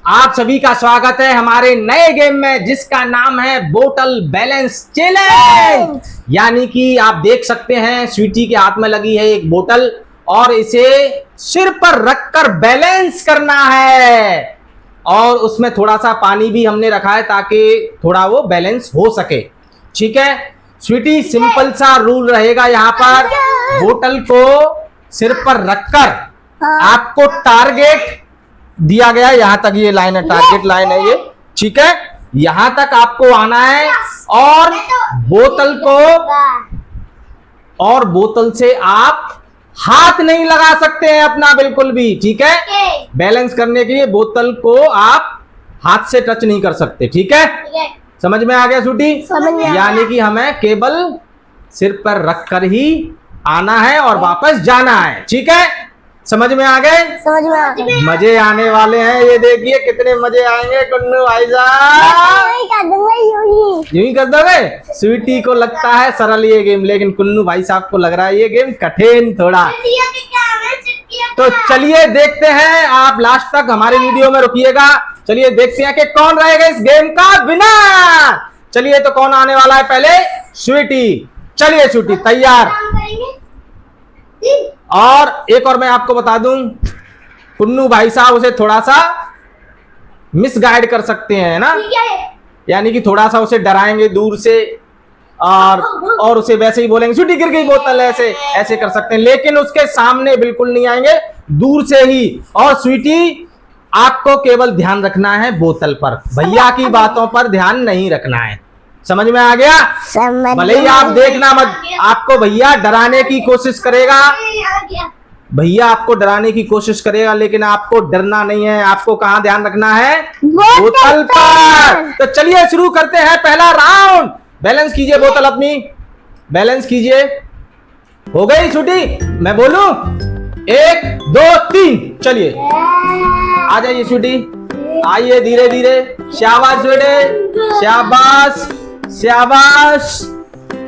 आप सभी का स्वागत है हमारे नए गेम में जिसका नाम है बोतल बैलेंस चैलेंज। यानी कि आप देख सकते हैं स्वीटी के हाथ में लगी है एक बोतल और इसे सिर पर रखकर बैलेंस करना है और उसमें थोड़ा सा पानी भी हमने रखा है ताकि थोड़ा वो बैलेंस हो सके। ठीक है स्वीटी, सिंपल सा रूल रहेगा यहाँ पर। बोतल को सिर पर रखकर आपको टारगेट दिया गया है, यहां तक ये लाइन है, टारगेट लाइन है ये। ठीक है, यहां तक आपको आना है और बोतल से आप हाथ नहीं लगा सकते हैं अपना बिल्कुल भी। ठीक है, बैलेंस करने के लिए बोतल को आप हाथ से टच नहीं कर सकते। ठीक है, समझ में आ गया स्वीटी? यानी कि हमें केवल सिर पर रखकर ही आना है और वापस जाना है। ठीक है, समझ में आ गए? समझ में आ गए। मजे आने वाले हैं, ये देखिए कितने मजे आएंगे कुन्नू भाई साहब। यूं ही कर दोगे? स्वीटी को लगता है सरल ये गेम, लेकिन कुन्नू भाई साहब को लग रहा है ये गेम कठिन थोड़ा। तो चलिए देखते हैं, आप लास्ट तक हमारे वीडियो में रुकिएगा। चलिए देखते हैं कि कौन रहेगा इस गेम का विनर। चलिए तो कौन आने वाला है? पहले स्वीटी। चलिए स्वीटी तैयार। और एक और मैं आपको बता दूं, कुन्नू भाई साहब उसे थोड़ा सा मिसगाइड कर सकते हैं ना, यानी कि थोड़ा सा उसे डराएंगे दूर से और उसे वैसे ही बोलेंगे स्वीटी गिर गई बोतल, ऐसे ऐसे कर सकते हैं, लेकिन उसके सामने बिल्कुल नहीं आएंगे, दूर से ही। और स्वीटी आपको केवल ध्यान रखना है बोतल पर, भैया की बातों पर ध्यान नहीं रखना है। समझ में आ गया? भले ही आप देखना मत, आपको भैया डराने की कोशिश करेगा, भैया आपको डराने की कोशिश करेगा, लेकिन आपको डरना नहीं है। आपको कहां ध्यान रखना है? बोतल पर। तो चलिए शुरू करते हैं पहला राउंड। बैलेंस कीजिए बोतल अपनी, बैलेंस कीजिए। हो गई स्वीटी? मैं बोलूं 1 2 3 चलिए आ जाइए स्वीटी, आइए धीरे धीरे। शाबाश स्वीटी, शाबाश शाबाश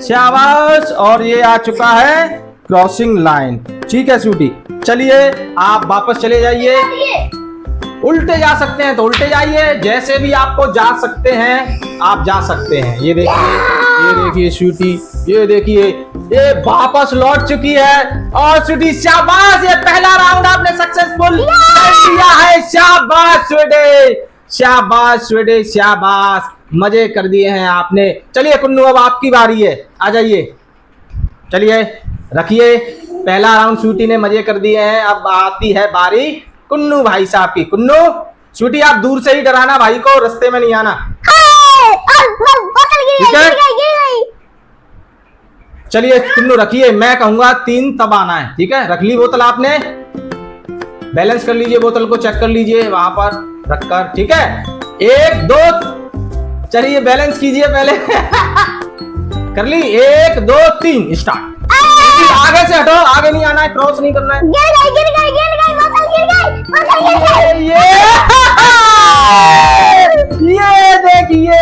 शाबाश। और ये आ चुका है क्रॉसिंग लाइन। ठीक है स्वीटी, चलिए आप वापस चले जाइए। उल्टे जा सकते हैं तो उल्टे जाइए, जैसे भी आपको जा सकते हैं आप जा सकते हैं। ये देखिए स्वीटी, ये देखिए ये वापस लौट चुकी है। और स्वीटी शाबाश, ये पहला राउंड आपने सक्सेसफुल कर दिया है। शाबाश स्वीटी, शाबाश स्वीटी, शाबाश, मजे कर दिए हैं आपने। चलिए कुन्नू अब आपकी बारी है, आ जाइए। चलिए रखिए, पहला राउंड स्वीटी ने मजे कर दिए हैं। अब आती है बारी कुन्नू भाई साहब की। कुन्नू स्वीटी आप दूर से ही डराना भाई को, रास्ते में नहीं आना। ठीक है, चलिए कुन्नू रखिए, मैं कहूंगा 3 तब आना है। ठीक है, रख ली बोतल आपने, बैलेंस कर लीजिए, बोतल को चेक कर लीजिए वहां पर रखकर। ठीक है, 1 2 चलिए बैलेंस कीजिए पहले। कर ली, 1 2 3 स्टार्ट। आगे से हटो, आगे नहीं आना है, क्रॉस नहीं करना है। गिर गई ये देखिए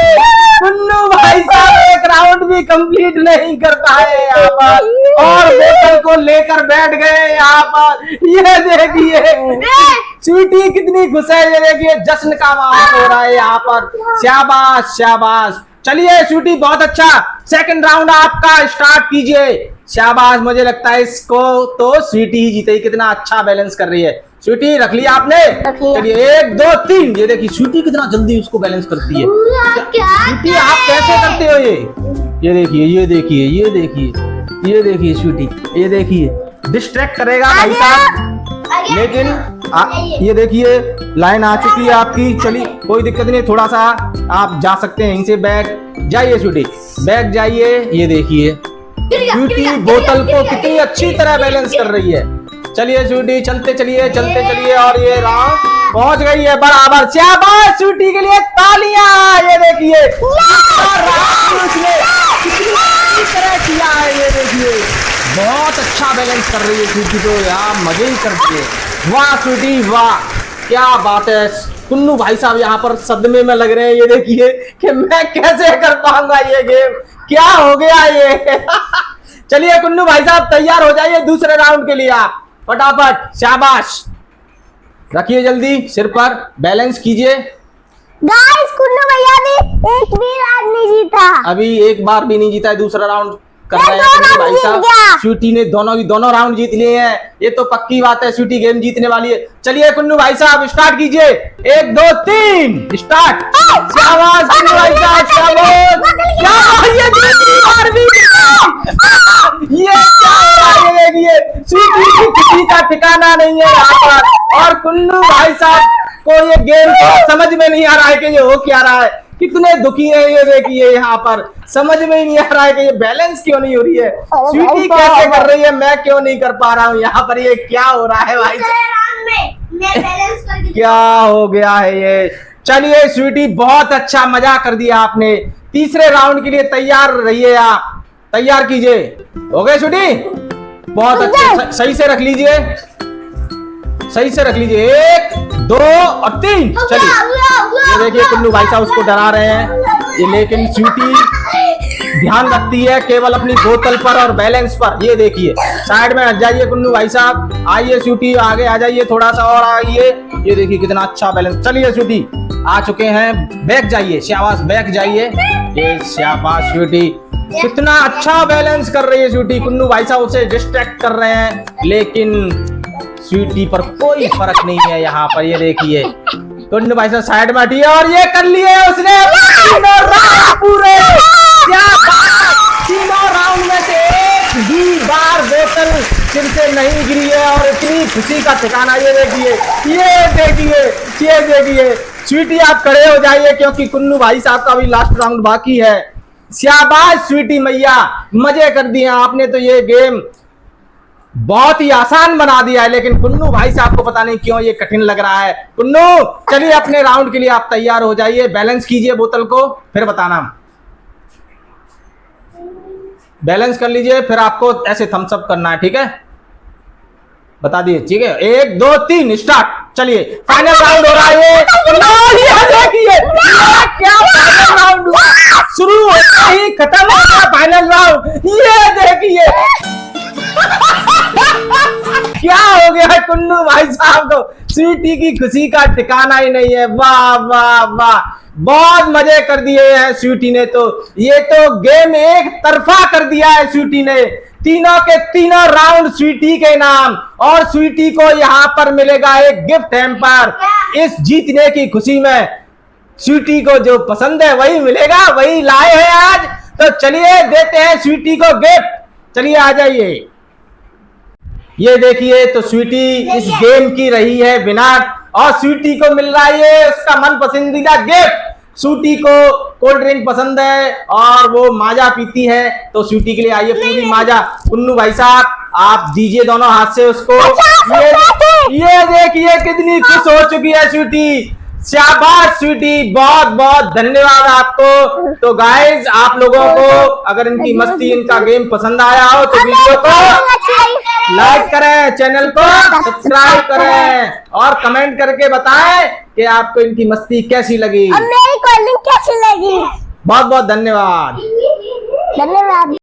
कुन्नू भाई साहब एक राउंड भी कंप्लीट नहीं कर पाए यहाँ पर और बोतल को लेकर बैठ गए यहाँ पर। ये देखिए स्वीटी कितनी खुश है, ये देखिए जश्न का माहौल हो रहा है यहाँ पर। शाबाश शाबाश। चलिए स्वीटी बहुत अच्छा, सेकंड राउंड आपका स्टार्ट कीजिए। शाबाश, मुझे लगता है इसको तो स्वीटी ही जीतेगी, कितना अच्छा बैलेंस कर रही है। स्वीटी रख लिया आपने? चलिए 1 2 3। ये देखिए स्वीटी कितना जल्दी उसको बैलेंस करती है। स्वीटी आप कैसे करते हो ये देखिए ये देखिए ये देखिए ये देखिए स्वीटी, ये देखिए डिस्ट्रैक्ट करेगा भाई साहब, लेकिन ये देखिए लाइन आ चुकी है आपकी। चलिए कोई दिक्कत नहीं, थोड़ा सा आप जा सकते हैं यहीं से। बैक जाइए स्वीटी, बैक जाइए। ये देखिए स्वीटी बोतल को कितनी अच्छी तरह बैलेंस कर रही है। चलिए स्वीटी चलते चलिए चलते चलिए, और ये राउंड पहुंच गई है बराबर। शाबाश स्वीटी के लिए तालियां। ये देखिए उसने कितनी अच्छी तरह किया है, ये देखिए बहुत अच्छा बैलेंस कर रही है स्वीटी, तो यार मजे ही करती है। वाह स्वीटी वाह, क्या बात है। कुन्नू भाई साहब यहाँ पर सदमे में लग रहे हैं, ये देखिए कि मैं कैसे कर पाऊंगा ये गेम, क्या हो गया ये। चलिए कुन्नू भाई साहब तैयार हो जाइए दूसरे राउंड के लिए, आप फटाफट। शाबाश रखिए जल्दी सिर पर, बैलेंस कीजिए। गाइस कुन्नू भैया भी एक भी राउंड नहीं जीता। अभी एक बार भी नहीं जीता है, दूसरा राउंड कर मैं रहे हैं दो कुन्नू राउंड भाई जीत साहब। गया। स्वीटी ने दोनों राउंड जीत लिए हैं, ये तो पक्की बात है, स्वीटी गेम जीतने वाली है। चलिए कुन्नू भाई साहब स्टार्ट कीजिए, 1 2 3 स्टार्ट। शाबाश कुन्नू भाई साहब, शाबाश। ये दूसरी बार भी ये क्या हो रहा है, ये देखिए स्वीटी की खुशी का ठिकाना नहीं है यहाँ पर। और कुन्नू भाई साहब को ये गेम समझ में नहीं आ रहा है कि ये हो क्या रहा है, कितने दुखी है ये देखिए, यहाँ पर समझ में ही नहीं आ रहा है कि ये बैलेंस क्यों नहीं हो रही है, स्वीटी कैसे कर रही है, मैं क्यों नहीं कर पा रहा हूँ यहाँ पर, ये क्या हो रहा है भाई, मैं बैलेंस करके क्या हो गया है ये। चलिए स्वीटी बहुत अच्छा मजा कर दिया आपने, तीसरे राउंड के लिए तैयार रहिए, आप तैयार कीजिए। हो गए स्वीटी, बहुत अच्छे, सही से रख लीजिए, सही से रख लीजिए, 1 2 और 3। चलिए ये देखिए कुन्नू भाई साहब उसको डरा रहे हैं ये, लेकिन स्वीटी ध्यान रखती है केवल अपनी बोतल पर और बैलेंस पर। ये देखिए साइड में हट जाइए कुन्नू भाई साहब, आइए स्वीटी आगे आ जाइए, थोड़ा सा और आइए, ये देखिए कितना अच्छा बैलेंस। चलिए स्वीटी आ चुके हैं, बैक जाइए, शाबाश बैक जाइए, ये शाबाश स्वीटी, कितना अच्छा बैलेंस कर रही है स्वीटी। कुन्नू भाई साहब उसे डिस्ट्रैक्ट कर रहे हैं, लेकिन स्वीटी पर कोई फर्क नहीं है यहाँ पर। ये देखिए कुन्नू भाई साहब साइड में हटिए, और ये कर लिए उसने तीनों राउंड पूरे। क्या बात, तीनों राउंड में से एक भी बार बोतल सिर से नहीं गिरी है, और इतनी खुशी का ठिकाना, ये देखिए, ये देखिए, ये देखिए। स्वीटी आप खड़े हो जाइए क्योंकि कुन्नू भाई साहब का भी लास्ट राउंड बाकी है। शाबाश स्वीटी मैया, मजे कर दिए आपने तो, ये गेम बहुत ही आसान बना दिया है, लेकिन कुन्नू भाई साहब को पता नहीं क्यों ये कठिन लग रहा है। कुन्नू चलिए अपने राउंड के लिए आप तैयार हो जाइए, बैलेंस कीजिए बोतल को, फिर बताना, बैलेंस कर लीजिए, फिर आपको ऐसे थम्स अप करना है, ठीक है, बता दिए, ठीक है, 1 2 3 स्टार्ट। चलिए फाइनल राउंड हो रहा है ये देखिए, क्या फाइनल राउंड शुरू होता ही खत्म हो गया फाइनल राउंड, ये देखिए क्या हो गया है कुन्नू भाई साहब को, स्वीटी की खुशी का ठिकाना ही नहीं है। वाह वाह वाह, बहुत मजे कर दिए हैं स्वीटी ने, तो ये तो गेम एक तरफा कर दिया है स्वीटी ने, तीनों के तीनों राउंड स्वीटी के नाम, और स्वीटी को यहाँ पर मिलेगा एक गिफ्ट हैम्पर। इस जीतने की खुशी में स्वीटी को जो पसंद है वही मिलेगा, वही लाए हैं आज, तो चलिए देते हैं स्वीटी को गिफ्ट। चलिए आ जाइए, ये देखिए तो स्वीटी इस गेम की रही है विनर, और स्वीटी को मिल रहा है ये उसका मन पसंदीदा गिफ्ट। स्वीटी को कोल्ड ड्रिंक पसंद है और वो माजा पीती है, तो स्वीटी के लिए आइए पूरी माजा। कुन्नू भाई साहब आप दीजिए दोनों हाथ से उसको, ये देखिए कितनी खुश हो चुकी है स्वीटी। शाबाश स्वीटी, बहुत बहुत धन्यवाद आपको। तो गाइज आप लोगों को अगर इनकी मस्ती, इनका गेम पसंद आया हो तो वीडियो को लाइक करें, चैनल को सब्सक्राइब करें, और कमेंट करके बताएं कि आपको इनकी मस्ती कैसी लगी, और मेरी कोल्ड ड्रिंक कैसी लगी। बहुत बहुत धन्यवाद। धन्यवाद।